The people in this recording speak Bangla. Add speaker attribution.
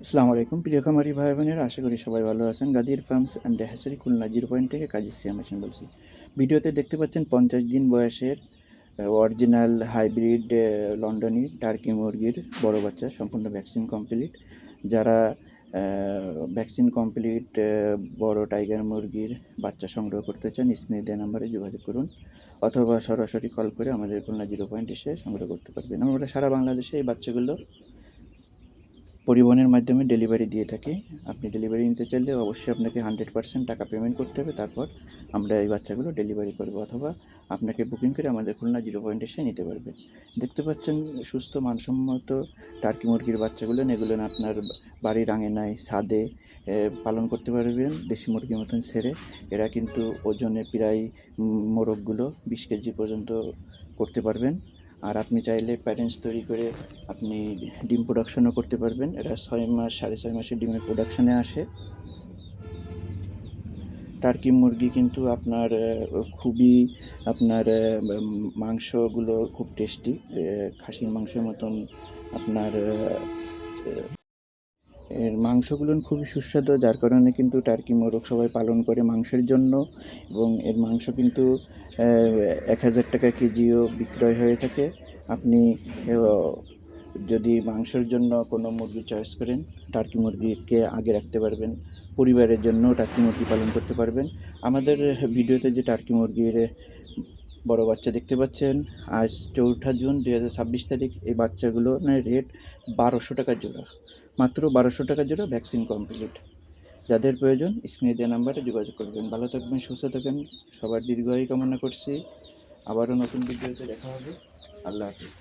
Speaker 1: আসসালামু আলাইকুম প্রিয় খামারি ভাই বোনেরা, আশা করি সবাই ভালো আছেন। গাদির farms and hatchery Khulna 0 point থেকে কাজী সিয়াম হোসেন বলছি। ভিডিওতে দেখতে পাচ্ছেন 50 দিন বয়সের অরিজিনাল হাইব্রিড লন্ডনী টার্কি মুরগির বড় বাচ্চা, সম্পূর্ণ ভ্যাকসিন কমপ্লিট। যারা ভ্যাকসিন কমপ্লিট বড় টাইগার মুরগির বাচ্চা সংগ্রহ করতে চান, স্ক্রিনে দেওয়া নাম্বারে যোগাযোগ করুন, অথবা সরাসরি কল করে আমাদের খুলনা 0 পয়েন্ট এসে সংগ্রহ করতে পারবেন। আমরা সারা বাংলাদেশে এই বাচ্চাগুলো পরিবহনের মাধ্যমে ডেলিভারি দিয়ে থাকি। আপনি ডেলিভারি নিতে চাইলে অবশ্যই আপনাকে 100% টাকা পেমেন্ট করতে হবে, তারপর আমরা এই বাচ্চাগুলো ডেলিভারি করব, অথবা আপনাকে বুকিং করে আমাদের খুলনা 0 পয়েন্ট এসে নিতে পারবেন। দেখতে পাচ্ছেন সুস্থ মানসম্মত টার্কি মুরগির বাচ্চাগুলো, এগুলো আপনার বাড়ির আঙিনায় ছাদে পালন করতে পারবেন দেশি মুরগির মতন ছেড়ে। এরা কিন্তু ওজনে প্রায় মোরগগুলো 20 কেজি পর্যন্ত করতে পারবেন। আর আপনি চাইলে প্যারেন্টস তৈরি করে আপনি ডিম প্রোডাকশনও করতে পারবেন। এরা 6 মাস 6.5 মাসে ডিমের প্রোডাকশানে আসে। টার্কি মুরগি কিন্তু আপনার খুবই আপনার মাংসগুলো খুব টেস্টি, খাসির মাংসের মতন। আপনার এর মাংসগুলো খুবই সুস্বাদু, যার কারণে কিন্তু টার্কি মোরগ সবাই পালন করে মাংসের জন্য, এবং এর মাংস কিন্তু 1000 টাকা কেজিও বিক্রয় হয়ে থাকে। আপনি যদি মাংসের জন্য কোনো মুরগি চয়েস করেন, টার্কি মুরগিকে আগে রাখতে পারবেন, পরিবারের জন্য টার্কি মুরগি পালন করতে পারবেন। আমাদের ভিডিওতে যে টার্কি মুরগির বড় বাচ্চা দেখতে পাচ্ছেন, আজ 4 জুন 2026 তারিখ, এই বাচ্চাগুলোর রেট 1200 টাকা জোড়া, মাত্র 1200 টাকা জোড়া, ভ্যাকসিন কমপ্লিট। যাদের প্রয়োজন স্ক্রিনে দেওয়া নাম্বারে যোগাযোগ করবেন। ভালো থাকবেন, সুস্থ থাকবেন, সবার দীর্ঘায়ু কামনা করছি। আবারও নতুন ভিডিওতে দেখা হবে। আল্লাহ হাফিজ।